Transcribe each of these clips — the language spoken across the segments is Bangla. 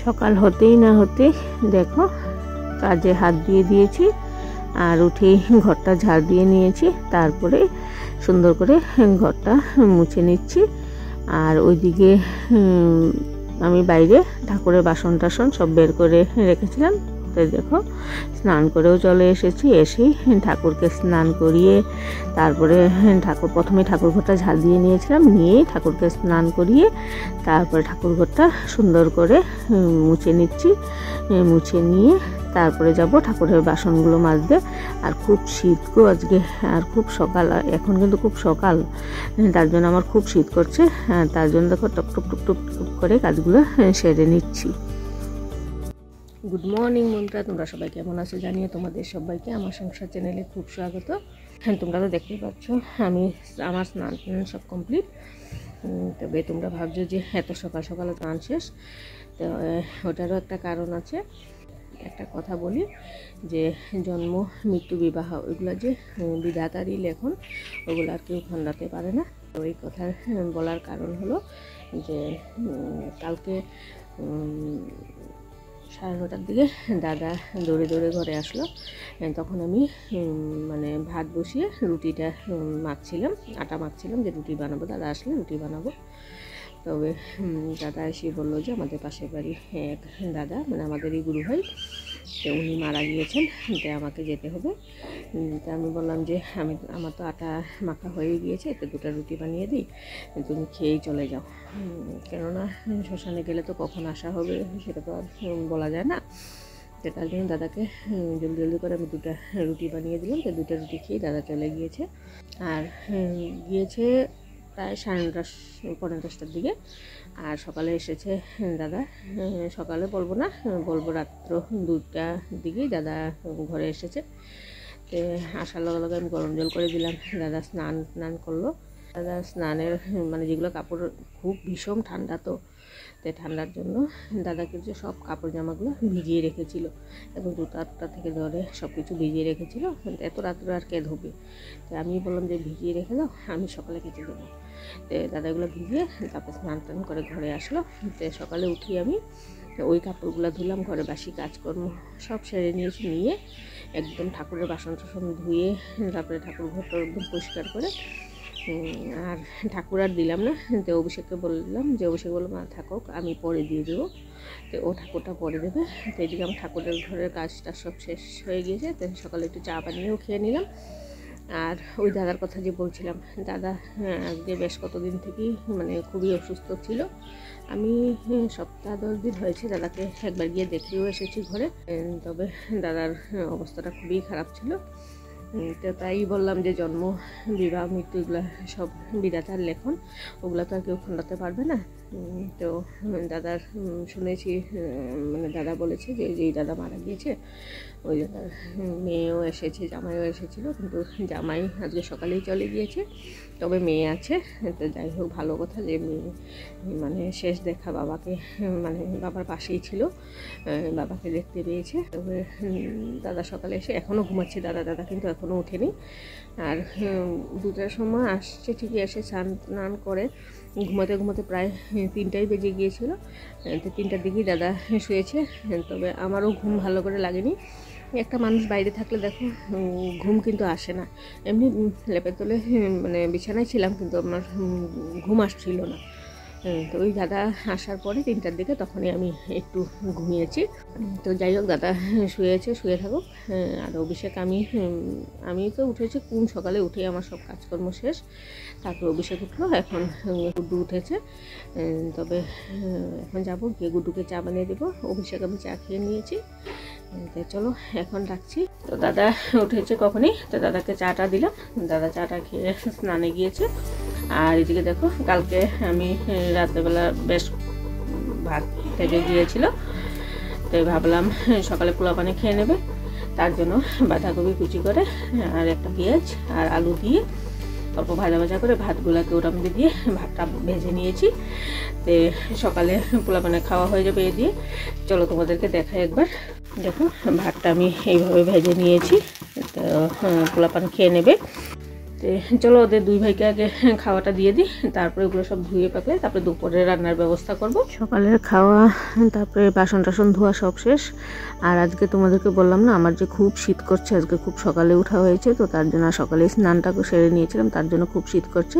সকাল হতেই না হতেই দেখো কাজে হাত দিয়ে দিয়েছি আর উঠেই ঘরটা ঝাড় দিয়ে নিয়েছি। তারপরে সুন্দর করে ঘরটা মুছে নিচ্ছি। আর ওইদিকে আমি বাইরে ঠাকুরের বাসন টাসন সব বের করে রেখেছিলাম। তো দেখো স্নান করেও চলে এসেছি। এসেই ঠাকুরকে স্নান করিয়ে তারপরে প্রথমে ঠাকুর ঘরটা ঝাড় দিয়ে নিয়েছিলাম, নিয়েই ঠাকুরকে স্নান করিয়ে তারপরে ঠাকুর ঘরটা সুন্দর করে মুছে নিচ্ছি। মুছে নিয়ে তারপরে যাব ঠাকুরের বাসনগুলো মাজতে। আর খুব শীত গো আজকে, আর খুব সকাল, এখন কিন্তু খুব সকাল, তার জন্য আমার খুব শীত করছে। তার জন্য দেখো top top top top top করে কাজগুলো সেরে নিচ্ছি। গুড মর্নিং বন্ধুরা, তোমরা সবাই কেমন আছো জানিয়ে তোমাদের সবাইকে আমার সংসার চ্যানেলে খুব স্বাগত। তোমরা তো দেখতেই পাচ্ছ আমার স্নান সব কমপ্লিট। তবে তোমরা ভাবছো যে এত সকাল সকালে স্নান শেষ, তো ওটারও একটা কারণ আছে। একটা কথা বলি যে জন্ম মৃত্যু বিবাহ ওইগুলো যে বিধাতারই লেখন, ওগুলো আর কেউ খণ্ডাতে পারে না। তো এই কথা বলার কারণ হলো যে কালকে 9:30টার দিকে দাদা দৌড়ে দৌড়ে ঘরে আসলো। তখন আমি মানে ভাত বসিয়ে রুটিটা মাখছিলাম, আটা মাখছিলাম যে রুটি বানাবো, দাদা আসলে রুটি বানাবো। তবে দাদা এসে বললো যে আমাদের পাশের বাড়ি এক দাদা, মানে আমাদেরই গুরু ভাই, তো উনি মারা গিয়েছেন, তাই আমাকে যেতে হবে। তা আমি বললাম যে আমার তো আটা মাখা হয়ে গিয়েছে, তো 2টা রুটি বানিয়ে দিই, তুমি খেয়েই চলে যাও। কেননা শ্মশানে গেলে তো কখন আসা হবে সেটা তো আর বলা যায় না। তো তার জন্য দাদাকে জলদি জলদি করে আমি 2টা রুটি বানিয়ে দিলাম। তো 2টা রুটি খেয়ে দাদা চলে গিয়েছে। আর গিয়েছে প্রায় 9:30-10টার দিকে। আর সকালে এসেছে দাদা, সকালে বলবো না, বলবো রাত্র 2টার দিকেই দাদা ঘরে এসেছে। তো আসার লগে লগে আমি গরম জল করে দিলাম, দাদা স্নান করলো। দাদা স্নানের মানে যেগুলো কাপড়, খুব ভীষণ ঠান্ডা, তো ঠান্ডার জন্য দাদা কিন্তু সব কাপড় জামাগুলো ভিজিয়ে রেখেছিল, এবং জুতা থেকে ধরে সব কিছু ভিজিয়ে রেখেছিল। এত রাত্রে আর কে ধোবে, তো আমি বললাম যে ভিজিয়ে রেখে দাও, আমি সকালে কেচে দেবো। তো দাদাগুলো ভিজিয়ে তারপর স্নান টান করে ঘরে আসলো। তো সকালে উঠি আমি ওই কাপড়গুলো ধুলাম, ঘরে বাসি কাজকর্ম সব সেরে নিয়েছি, নিয়ে একদম ঠাকুরের বাসন টাসন ধুয়ে তারপরে ঠাকুর ঘরটা একদম পরিষ্কার করে, আর ঠাকুর আর দিলাম না। তো অভিষেককে বললাম, যে অভিষেক বললো মা থাকুক, আমি পরে দিয়ে দেবো। তো ও ঠাকুরটা পরে দেবে। তো এদিকে আমার ঠাকুরের ঘরের কাজটা সব শেষ হয়ে গিয়েছে। তো সকালে একটু চা বানিয়েও খেয়ে নিলাম। আর ওই দাদার কথা যে বলছিলাম, দাদা আজকে বেশ কতদিন থেকেই মানে খুবই অসুস্থ ছিল। আমি সপ্তাহ 10 দিন হয়েছে দাদাকে একবার গিয়ে দেখেও এসেছি ঘরে। তবে দাদার অবস্থাটা খুবই খারাপ ছিল। তো তাই বললাম যে জন্ম বিবাহ মৃত্যু এগুলো সব বিধাতার লেখন, ওগুলো তো আর কেউ খণ্ডাতে পারবে না। তো দাদার শুনেছি, মানে দাদা বলেছে যে যেই দাদা মারা গিয়েছে ওই দাদার মেয়েও এসেছে, জামাইও এসেছিলো, কিন্তু জামাই আজকে সকালেই চলে গিয়েছে, তবে মেয়ে আছে। তো যাই হোক, ভালো কথা যে মেয়ে মানে শেষ দেখা বাবাকে, মানে বাবার পাশেই ছিল, বাবাকে দেখতে পেয়েছে। তবে দাদা সকালে এসে এখনও ঘুমাচ্ছে দাদা কিন্তু এখনও ওঠেনি। আর 2টার সময় আসছে ঠিকই, এসে স্নান করে ঘুমাতে ঘুমাতে প্রায় 3টাই বেজে গিয়েছিল। তো 3টার দিকেই দাদা শুয়েছে। তবে আমারও ঘুম ভালো করে লাগেনি। একটা মানুষ বাইরে থাকলে দেখো ঘুম কিন্তু আসে না। এমনি লেপের তলে মানে বিছানায় ছিলাম, কিন্তু আমার ঘুম আসছিল না। তো ওই দাদা আসার পরে 3টার দিকে তখনই আমি একটু ঘুমিয়েছি। তো যাই হোক, দাদা শুয়েছে, শুয়ে থাকুক। আর অভিষেক আমি তো উঠেছি কোন সকালে উঠে আমার সব কাজকর্ম শেষ। তারপর অভিষেক উঠলো, এখন গুড্ডু উঠেছে। তবে এখন যাবো গিয়ে গুড্ডুকে চা বানিয়ে দেবো। অভিষেক আমি চা খেয়ে নিয়েছি। তো চলো এখন রাখছি। তো দাদা উঠেছে কখনই, তো দাদাকে চাটা দিলাম, দাদা চাটা খেয়ে স্নানে গিয়েছে। আর এদিকে দেখো কালকে আমি রাত্রেবেলা বেশ ভাত থেকে গিয়েছিল, তো ভাবলাম সকালে পোলাও পানি খেয়ে নেবে। তার জন্য বাঁধাকপি কুচি করে আর একটা পেঁয়াজ আর আলু দিয়ে অল্প ভাজা ভাজা করে ভাতগুলোকে ওটার মধ্যে দিয়ে ভাতটা ভেজে নিয়েছি। তো সকালে পোলাও পানি খাওয়া হয়ে যাবে এ দিয়ে। চলো তোমাদেরকে দেখাই একবার। দেখো ভাতটা আমি এইভাবে ভেজে নিয়েছি, তো পোলাও পানি খেয়ে নেবে। তো চলো ওদের দুই ভাইকে আগে খাওয়াটা দিয়ে দিই, তারপরে ওগুলো সব ধুয়ে পাকলে তারপরে দুপুরে রান্নার ব্যবস্থা করব। সকালের খাওয়া তারপরে বাসন টাসন ধোয়া সব শেষ। আর আজকে তোমাদেরকে বললাম না আমার যে খুব শীত করছে, আজকে খুব সকালে উঠা হয়েছে, তো তার জন্য সকালে স্নানটা সেরে নিয়েছিলাম, তার জন্য খুব শীত করছে।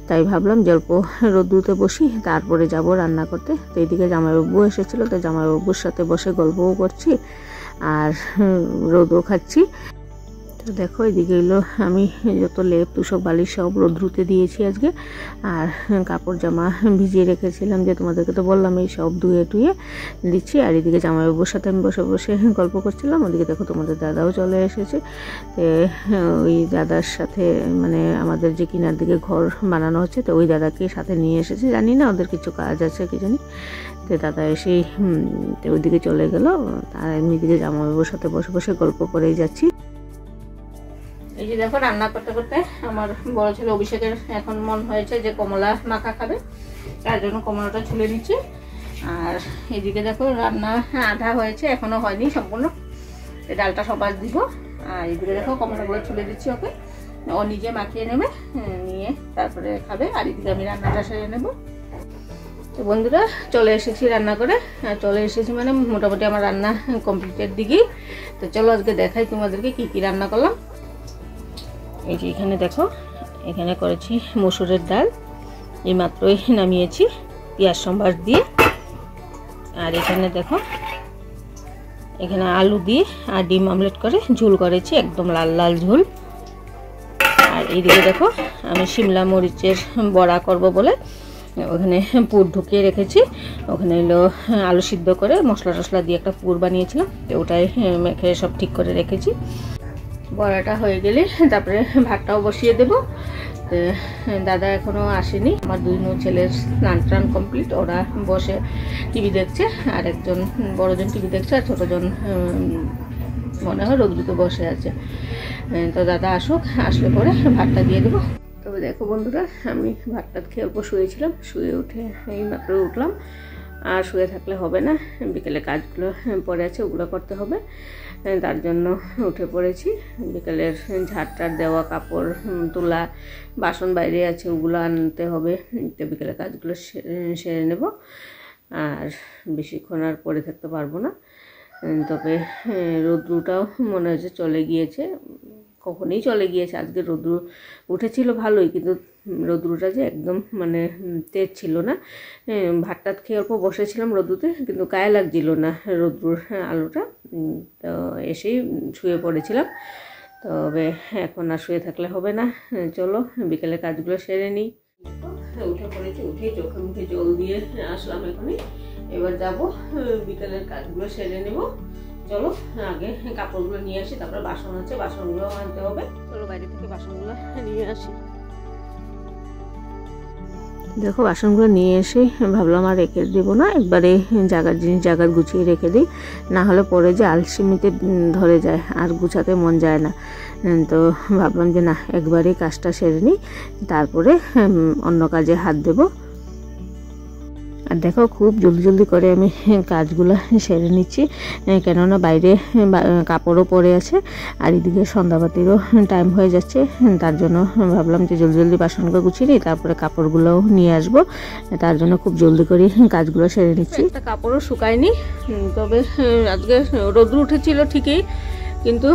তাই ভাবলাম যে অল্প রোদ্রুতে বসি, তারপরে যাব রান্না করতে। তো এইদিকে জামাইবাবু এসেছিলো, তো জামাইবাবুর সাথে বসে গল্পও করছি আর রোদও খাচ্ছি। তো দেখো এদিকে এলো আমি যত লেপ তুষক বালিশ সব রোদ্রুতে দিয়েছি আজকে। আর কাপড় জামা ভিজিয়ে রেখেছিলাম, যে তোমাদেরকে তো বললাম এই সব ধুয়ে টুয়ে দিচ্ছি। আর এদিকে জামাইবাবুর সাথে আমি বসে বসে গল্প করছিলাম। ওদিকে দেখো তোমাদের দাদাও চলে এসেছে। ওই দাদার সাথে মানে আমাদের যে কিনার দিকে ঘর বানানো হচ্ছে, তো ওই দাদাকে সাথে নিয়ে এসেছে, জানি না ওদের কিছু কাজ আছে কি জানি। তো দাদা এসেই ওইদিকে চলে গেল। আর আমি এদিকে জামাইবাবুর সাথে বসে বসে গল্প করেই যাচ্ছি। এই যে দেখো রান্না করতে করতে আমার বড় ছেলে অভিষেকের এখন মন হয়েছে যে কমলা মাখা খাবে, তার জন্য কমলাটা ছুলে নিচ্ছি। আর এদিকে দেখো রান্না আধা হয়েছে, এখনো হয়নি সম্পূর্ণ, ডালটা সবার দিব। আর এদিকে দেখো কমলাগুলো ছুলে দিচ্ছি ওকে, ও নিজে মাখিয়ে নেবে, নিয়ে তারপরে খাবে। আর এদিকে আমি রান্নাটা সেরে নেব। তো বন্ধুরা চলে এসেছি রান্না করে, চলে এসেছি মানে মোটামুটি আমার রান্না কমপ্লিটের দিকেই। তো চলো আজকে দেখাই তোমাদেরকে কি কি রান্না করলাম। এই যে এখানে দেখো, এখানে করেছি মসুরের ডাল, এই মাত্রই নামিয়েছি পেঁয়াজ সম্বার দিয়ে। আর এখানে দেখো এখানে আলু দিয়ে আর ডিম আমলেট করে ঝোল করেছি, একদম লাল লাল ঝোল। আর এইদিকে দেখো আমি শিমলা মরিচের বড়া করব বলে ওখানে পুর ঢুকিয়ে রেখেছি। ওখানে হলো আলু সিদ্ধ করে মশলা টশলা দিয়ে একটা পুর বানিয়েছিলাম, ওটাই মেখে সব ঠিক করে রেখেছি। বড়াটা হয়ে গেলে তারপরে ভাতটাও বসিয়ে দেব। দাদা এখনও আসেনি, আমার দুই ছেলের স্নান টান কমপ্লিট, ওরা বসে টিভি দেখছে। আর একজন বড়জন টিভি দেখছে, আর ছোটোজন মনে হয় রোদ্রুতে বসে আছে। তো দাদা আসুক, আসলে পরে ভাতটা দিয়ে দেবো। তবে দেখো বন্ধুরা আমি ভাতটা খেয়ে অল্প শুয়েছিলাম, শুয়ে উঠে এই মাত্র উঠলাম। আর শুয়ে থাকলে হবে না, বিকেলে কাজগুলো পড়ে আছে ওগুলো করতে হবে, তার জন্য উঠে পড়েছি। বিকেলের ঝাড়টার দেওয়া, কাপড় তোলা, বাসন বাইরে আছে ওগুলো আনতে হবে, তো বিকেলের কাজগুলো সেরে নেব। আর বেশিক্ষণ আর পড়ে থাকতে পারবো না। তবে রোদ্রুটাও মনে হচ্ছে চলে গিয়েছে, কখনই চলে গিয়েছে। আজকে রোদ্রু উঠেছিল ভালোই, কিন্তু রোদ্রুটা যে একদম মানে তেজ ছিল না। ভাতটা খেয়ে অল্প বসেছিলাম রোদ্রুতে, কিন্তু গায়ে লাগছিল না রোদ্রুর আলোটা। তো এসেই শুয়ে পড়েছিলাম। তবে এখন আর শুয়ে থাকলে হবে না, চলো বিকেলের কাজগুলো সেরে নিই। উঠে পড়েছি, উঠেই চোখে মুখে জল দিয়ে আসলাম এখনই। এবার যাব বিকেলের কাজগুলো সেরে নেব। চলো আগে কাপড়গুলো নিয়ে আসি, তারপরে বাসন আছে বাসনগুলো আনতে হবে। চলো বাইরে থেকে বাসনগুলো নিয়ে আসি। দেখো বাসনগুলো নিয়ে এসে ভাবলাম আর রেখে দেবো না, একবারে জায়গার জিনিস জায়গার গুছিয়ে রেখে দিই, না হলে পরে যে আলসেমিতে ধরে যায় আর গুছাতে মন যায় না। তো ভাবলাম যে না, একবারেই কাজটা সেরে নিই, তারপরে অন্য কাজে হাত দেবো। আর দেখো খুব জলদি জলদি করে আমি কাজগুলো সেরে নিচ্ছি, কেননা বাইরে কাপড়ও পরে আছে। আর এদিকে সন্ধ্যাবাতিরও টাইম হয়ে যাচ্ছে, তার জন্য ভাবলাম যে জলদি জলদি বাসনগুলো গুছিয়ে নিই, তারপরে কাপড়গুলোও নিয়ে আসবো। তার জন্য খুব জলদি করে কাজগুলো সেরে নিচ্ছি। একটা কাপড়ও শুকায়নি, তবে আজকে রোদ্র উঠেছিল ঠিকই, কিন্তু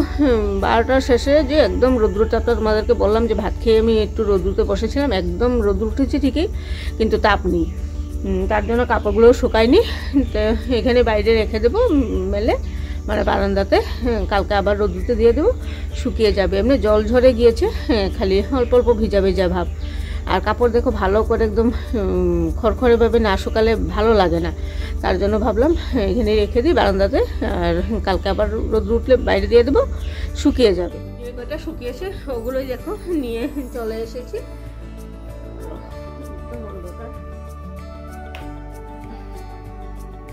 12টার শেষে যে একদম রোদ্রুটা, তোমাদেরকে বললাম যে ভাত খেয়ে আমি একটু রোদ্রুতে বসেছিলাম, একদম রোদ্র উঠেছে ঠিকই, কিন্তু তাপ নেই, তার জন্য কাপড়গুলোও শুকায়নি। তো এখানে বাইরে রেখে দেবো মেলে, মানে বারান্দাতে। কালকে আবার রোদ্রুতে দিয়ে দেবো, শুকিয়ে যাবে। এমনি জল ঝরে গিয়েছে, খালি অল্প অল্প ভিজা ভিজা ভাব। আর কাপড় দেখো ভালো করে একদম খড়খড়েভাবে না শুকালে ভালো লাগে না, তার জন্য ভাবলাম এখানে রেখে দিই বারান্দাতে। আর কালকে আবার রোদ্র উঠলে বাইরে দিয়ে দেবো, শুকিয়ে যাবে। যে কটা শুকিয়েছে ওগুলোই দেখো নিয়ে চলে এসেছি।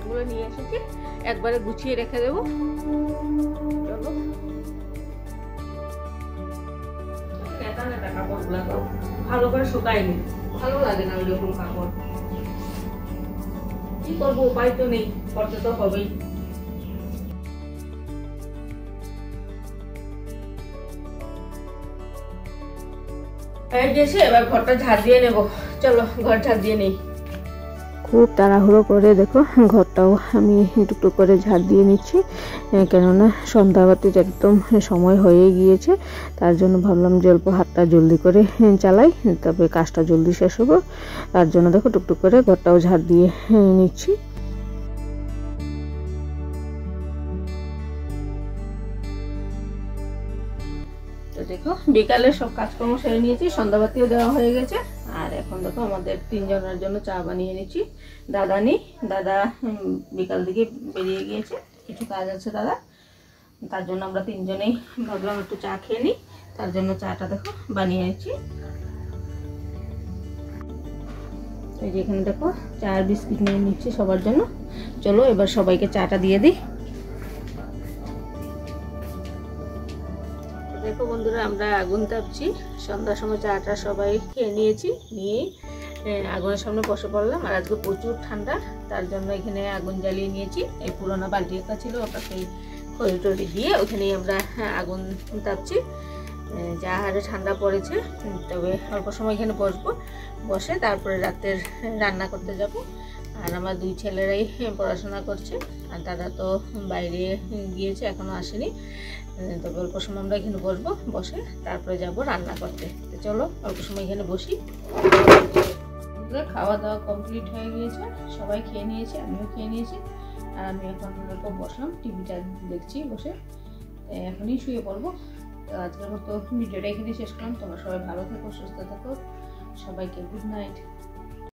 ওগুলো নিয়ে এসেছি, একবারে গুছিয়ে রেখে দেবো। চলো নেতা নেতা কাপড়গুলো তো ভালো করে শুকায়নি, ভালো লাগে না ওইরকম কাপড়। কি করবো, উপায় তো নেই, করতে তো হবেই। হয়ে গেছে, এবার ঘরটা ঝাড় দিয়ে নেব। চলো ঘর ঝাড় দিয়ে নেই। খুব তাড়াহুড়ো করে দেখো ঘরটাও আমি টুকটুক করে ঝাড় দিয়ে নিচ্ছি, কেননা সন্ধ্যাবাতির একদম সময় হয়ে গিয়েছে। তার জন্য ভাবলাম যে অল্প হাতটা জলদি করে চালাই, তবে কাজটা জলদি শেষ হবো। তার জন্য দেখো টুকটুক করে ঘরটাও ঝাড় দিয়ে নিচ্ছি। তো দেখো বিকালে সব কাজকর্ম সেরে নিয়েছি, সন্ধ্যাবাতিও দেওয়া হয়ে গেছে। আর এখন দেখো আমাদের 3 জনের জন্য চা বানিয়ে নিচ্ছি। দাদা নেই, দাদা বিকাল দিকে বেরিয়ে গিয়েছে, কিছু কাজ আছে দাদা, তার জন্য আমরা 3 জনেই ভাবলাম একটু চা খেয়ে নিই। তার জন্য চাটা দেখো বানিয়ে নিচ্ছি। এই যে এখানে দেখো চা আর বিস্কিট নিয়ে নিচ্ছি সবার জন্য। চলো এবার সবাইকে চাটা দিয়ে দিই। দেখো বন্ধুরা, আমরা আগুন তাপছি। সন্ধ্যার সময় চাটা সবাই খেয়ে নিয়েছি, নিয়ে আগুনের সামনে বসে পড়লাম। আর আজকে প্রচুর ঠান্ডা, তার জন্য এখানে আগুন জ্বালিয়ে নিয়েছি। এই পুরোনো বালতি একটা ছিল, ওটাকে খড়ি টড়ি দিয়ে ওখানেই আমরা আগুন তাপছি। যা হারে ঠান্ডা পড়েছে, তবে অল্প সময় এখানে বসবো, বসে তারপরে রাতের রান্না করতে যাব। আর আমার 2 ছেলেরাই পড়াশোনা করছে, আর দাদা তো বাইরে গিয়েছে, এখনো আসেনি। তবে অল্প সময় আমরা এখানে বসবো, বসে তারপরে যাব রান্না করতে। তো চলো অল্প সময় এখানে বসি। খাওয়া দাওয়া কমপ্লিট হয়ে গিয়েছে, সবাই খেয়ে নিয়েছে, আমিও খেয়ে নিয়েছি। আর আমি এখন অল্প বসলাম, টিভিটা দেখছি বসে, এখনই শুয়ে পড়বো। তো আজকের মতো ভিডিওটা এখানে শেষ করলাম। তোমরা সবাই ভালো থেকো, সুস্থ থেকো, সবাইকে গুড নাইট।